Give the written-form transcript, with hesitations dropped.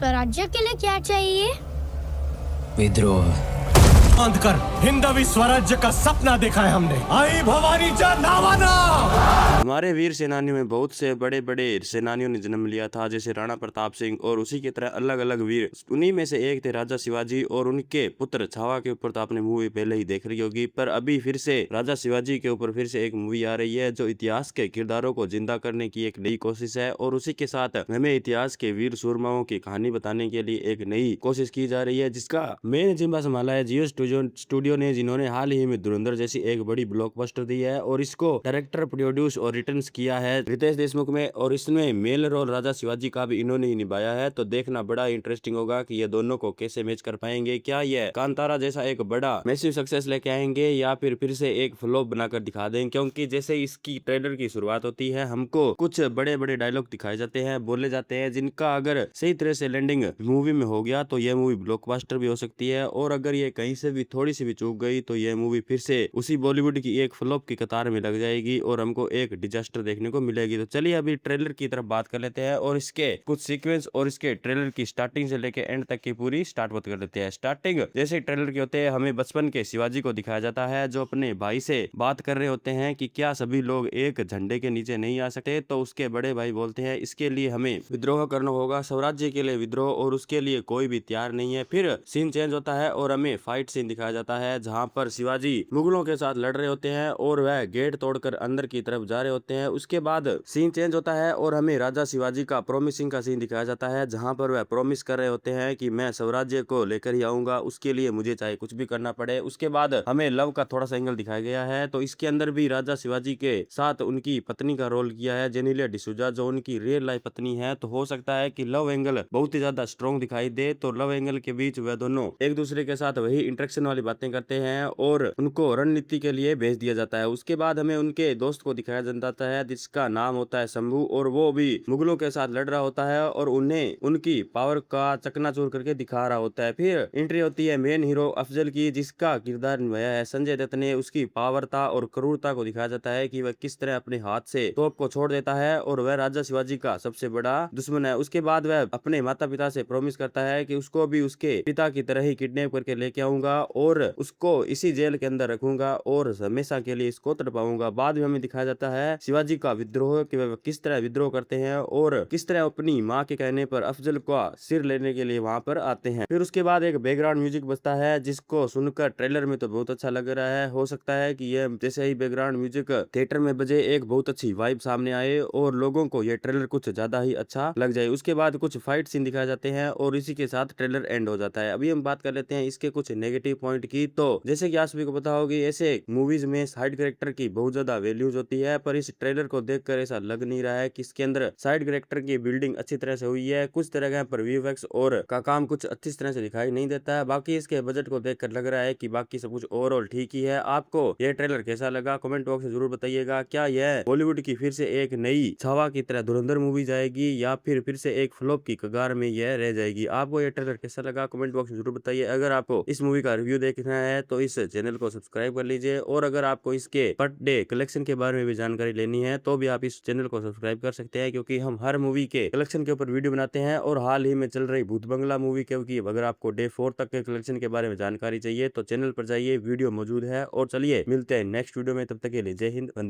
स्वराज्य के लिए क्या चाहिए? विद्रोह। बंद कर। हिंदवी स्वराज्य का सपना देखा है हमने। आई भवानी नावाना। हमारे वीर सेनानियों में बहुत से बड़े बड़े सेनानियों ने जन्म लिया था, जैसे राणा प्रताप सिंह, और उसी की तरह अलग अलग वीर। उन्हीं में से एक थे राजा शिवाजी और उनके पुत्र छावा के ऊपर तो आपने मूवी पहले ही देख रही होगी, पर अभी फिर से राजा शिवाजी के ऊपर फिर से एक मूवी आ रही है जो इतिहास के किरदारों को जिंदा करने की एक नई कोशिश है। और उसी के साथ हमें इतिहास के वीर सूरमाओं की कहानी बताने के लिए एक नई कोशिश की जा रही है, जिसका मेन जिम्मा संभाला है जियो स्टूडियो ने, जिन्होंने हाल ही में धुरंधर जैसी एक बड़ी ब्लॉकबस्टर दी है। और इसको डायरेक्टर, प्रोड्यूस और रिटर्न किया है रितेश देशमुख में, और इसमें मेल रोल राजा शिवाजी का भी इन्होंने ही निभाया है। तो देखना बड़ा इंटरेस्टिंग होगा कि ये दोनों को कैसे मैच कर पाएंगे। क्या ये कांतारा जैसा एक बड़ा मैसिव सक्सेस लेके आएंगे या फिर से एक फ्लॉप बनाकर दिखा देंगे। क्योंकि जैसे इसकी ट्रेलर की शुरुआत होती है, हमको कुछ बड़े बड़े डायलॉग दिखाए जाते हैं, बोले जाते हैं, जिनका अगर सही तरह से लैंडिंग मूवी में हो गया तो यह मूवी ब्लॉकबस्टर भी हो सकती है। और अगर ये कहीं से भी थोड़ी सी भी चूक गई तो यह मूवी फिर से उसी बॉलीवुड की एक फ्लॉप की कतार में लग जाएगी और हमको एक डिजास्टर देखने को मिलेगी। तो चलिए अभी ट्रेलर की तरफ बात कर लेते हैं और इसके कुछ सीक्वेंस और इसके ट्रेलर की स्टार्टिंग से लेके एंड तक की पूरी स्टार्ट बात कर लेते हैं। स्टार्टिंग जैसे ट्रेलर के होते हैं, हमें बचपन के शिवाजी को दिखाया जाता है जो अपने भाई से बात कर रहे होते हैं कि क्या सभी लोग एक झंडे के नीचे नहीं आ सकते। तो उसके बड़े भाई बोलते हैं इसके लिए हमें विद्रोह करना होगा, स्वराज्य के लिए विद्रोह, और उसके लिए कोई भी तैयार नहीं है। फिर सीन चेंज होता है और हमें फाइट सीन दिखाया जाता है जहां पर शिवाजी मुगलों के साथ लड़ रहे होते हैं और वह गेट तोड़कर अंदर की तरफ जा रहे होते हैं। उसके बाद सीन चेंज होता है और हमें राजा शिवाजी का प्रोमिसिंग का सीन दिखाया जाता है जहां पर वह प्रॉमिस कर रहे होते हैं कि मैं स्वराज्य को लेकर ही आऊंगा, उसके लिए मुझे चाहे कुछ भी करना पड़े। उसके बाद हमें लव का थोड़ा सा एंगल दिखाया गया है, तो इसके अंदर भी राजा शिवाजी के साथ उनकी पत्नी का रोल किया है जेनेलिया डिसूजा, जो उनकी रियल लाइफ पत्नी है। तो हो सकता है कि लव एंगल बहुत ही ज्यादा स्ट्रॉन्ग दिखाई दे। तो लव एंगल के बीच वह दोनों एक दूसरे के साथ वही इंटरेक्शन वाली बातें करते हैं और उनको रणनीति के लिए भेज दिया जाता है। उसके बाद हमें उनके दोस्त को दिखाया जाता है जिसका नाम होता है शंभू, और वो भी मुगलों के साथ लड़ रहा होता है और उन्हें उनकी पावर का चकनाचूर करके दिखा रहा होता है। फिर एंट्री होती है मेन हीरो अफजल की, जिसका किरदार निभाया है संजय दत्त ने। उसकी पावरता और क्रूरता को दिखाया जाता है कि वह किस तरह अपने हाथ से तोप को छोड़ देता है और वह राजा शिवाजी का सबसे बड़ा दुश्मन है। उसके बाद वह अपने माता पिता से प्रॉमिस करता है कि उसको भी उसके पिता की तरह ही किडनैप करके लेके आऊंगा और उसको इसी जेल के अंदर रखूंगा और हमेशा के लिए इसको तड़पाऊंगा। बाद में हमें दिखाया जाता है शिवाजी का विद्रोह, कि वह किस तरह विद्रोह करते हैं और किस तरह अपनी माँ के कहने पर अफजल का सिर लेने के लिए वहां पर आते हैं। फिर उसके बाद एक बैकग्राउंड म्यूजिक बजता है जिसको सुनकर ट्रेलर में तो बहुत अच्छा लग रहा है। हो सकता है कि यह जैसे ही बैकग्राउंड म्यूजिक थिएटर में बजे एक बहुत अच्छी वाइब सामने आए और लोगों को यह ट्रेलर कुछ ज्यादा ही अच्छा लग जाए। उसके बाद कुछ फाइट सीन दिखाए जाते हैं और इसी के साथ ट्रेलर एंड हो जाता है। अभी हम बात कर लेते हैं इसके कुछ नेगेटिव पॉइंट की। तो जैसे कि आप सभी को पता होगी, ऐसे मूवीज में साइड कैरेक्टर की बहुत ज्यादा वैल्यूज होती है, पर इस ट्रेलर को देखकर ऐसा लग नहीं रहा है कि इसके अंदर साइड कैरेक्टर की बिल्डिंग अच्छी तरह से हुई है। कुछ तरह का पर वीएफएक्स और का काम कुछ अच्छी तरह से दिखाई नहीं देता है। बाकी इसके बजट को देखकर लग रहा है कि बाकी सब कुछ ओवरऑल ठीक ही है। आपको यह ट्रेलर कैसा लगा कमेंट बॉक्स में जरूर बताइएगा। क्या यह बॉलीवुड की फिर से एक नई छावा की तरह धुरंधर मूवी जाएगी या फिर से एक फ्लॉप की कगार में यह रह जाएगी? आपको यह ट्रेलर कैसा लगा कमेंट बॉक्स में जरूर बताइए। अगर आपको इस मूवी का रिव्यू देखना है तो इस चैनल को सब्सक्राइब कर लीजिए, और अगर आपको इसके पर डे कलेक्शन के बारे में भी जानकारी लेनी है तो भी आप इस चैनल को सब्सक्राइब कर सकते हैं, क्योंकि हम हर मूवी के कलेक्शन के ऊपर वीडियो बनाते हैं। और हाल ही में चल रही भूत बंगला मूवी क्योंकि अगर आपको डे 4 तक के कलेक्शन के बारे में जानकारी चाहिए तो चैनल पर जाइए, वीडियो मौजूद है। और चलिए मिलते हैं नेक्स्ट वीडियो में, तब तक के लिए जय हिंद, वंदे